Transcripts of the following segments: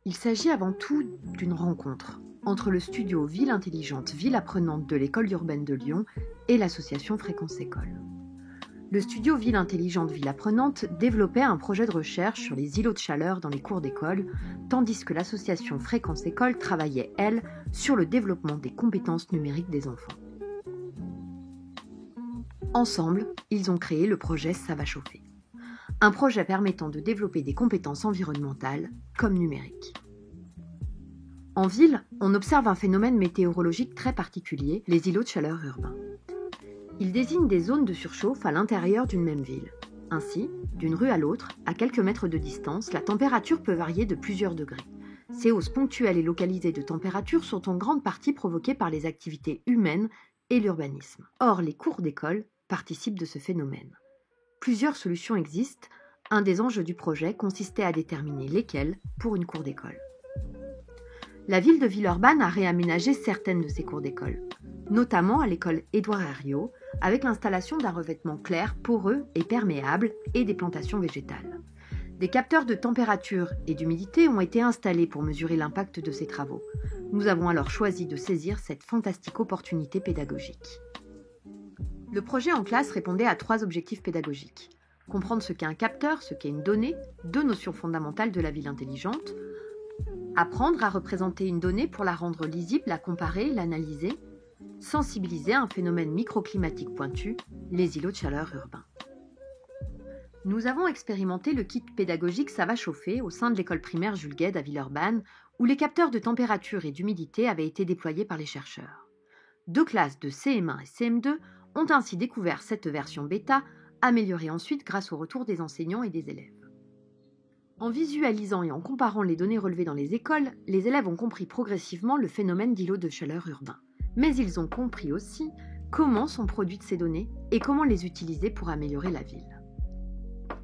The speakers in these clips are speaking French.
Il s'agit avant tout d'une rencontre entre le studio Ville Intelligente, Ville Apprenante de l'École urbaine de Lyon et l'association Fréquence École. Le studio Ville Intelligente, Ville Apprenante développait un projet de recherche sur les îlots de chaleur dans les cours d'école, tandis que l'association Fréquence École travaillait, elle, sur le développement des compétences numériques des enfants. Ensemble, ils ont créé le projet Ça va chauffer. Un projet permettant de développer des compétences environnementales comme numériques. En ville, on observe un phénomène météorologique très particulier, les îlots de chaleur urbains. Ils désignent des zones de surchauffe à l'intérieur d'une même ville. Ainsi, d'une rue à l'autre, à quelques mètres de distance, la température peut varier de plusieurs degrés. Ces hausses ponctuelles et localisées de température sont en grande partie provoquées par les activités humaines et l'urbanisme. Or, les cours d'école participent de ce phénomène. Plusieurs solutions existent. Un des enjeux du projet consistait à déterminer lesquelles pour une cour d'école. La ville de Villeurbanne a réaménagé certaines de ses cours d'école, notamment à l'école Édouard Herriot, avec l'installation d'un revêtement clair, poreux et perméable et des plantations végétales. Des capteurs de température et d'humidité ont été installés pour mesurer l'impact de ces travaux. Nous avons alors choisi de saisir cette fantastique opportunité pédagogique. Le projet en classe répondait à 3 objectifs pédagogiques. Comprendre ce qu'est un capteur, ce qu'est une donnée, 2 notions fondamentales de la ville intelligente. Apprendre à représenter une donnée pour la rendre lisible, la comparer, l'analyser. Sensibiliser à un phénomène microclimatique pointu, les îlots de chaleur urbains. Nous avons expérimenté le kit pédagogique Ça va chauffer au sein de l'école primaire Jules Guesde à Villeurbanne, où les capteurs de température et d'humidité avaient été déployés par les chercheurs. 2 classes de CM1 et CM2 ont ainsi découvert cette version bêta, améliorée ensuite grâce au retour des enseignants et des élèves. En visualisant et en comparant les données relevées dans les écoles, les élèves ont compris progressivement le phénomène d'îlots de chaleur urbains. Mais ils ont compris aussi comment sont produites ces données et comment les utiliser pour améliorer la ville.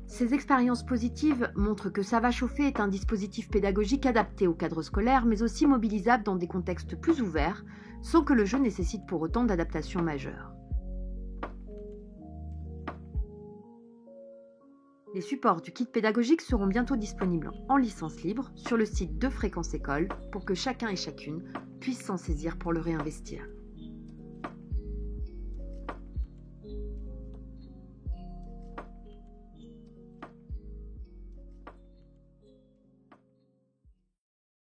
Ces expériences positives montrent que Ça va chauffer est un dispositif pédagogique adapté au cadre scolaire, mais aussi mobilisable dans des contextes plus ouverts, sans que le jeu nécessite pour autant d'adaptation majeure. Les supports du kit pédagogique seront bientôt disponibles en licence libre sur le site de Fréquence École pour que chacun et chacune puisse s'en saisir pour le réinvestir.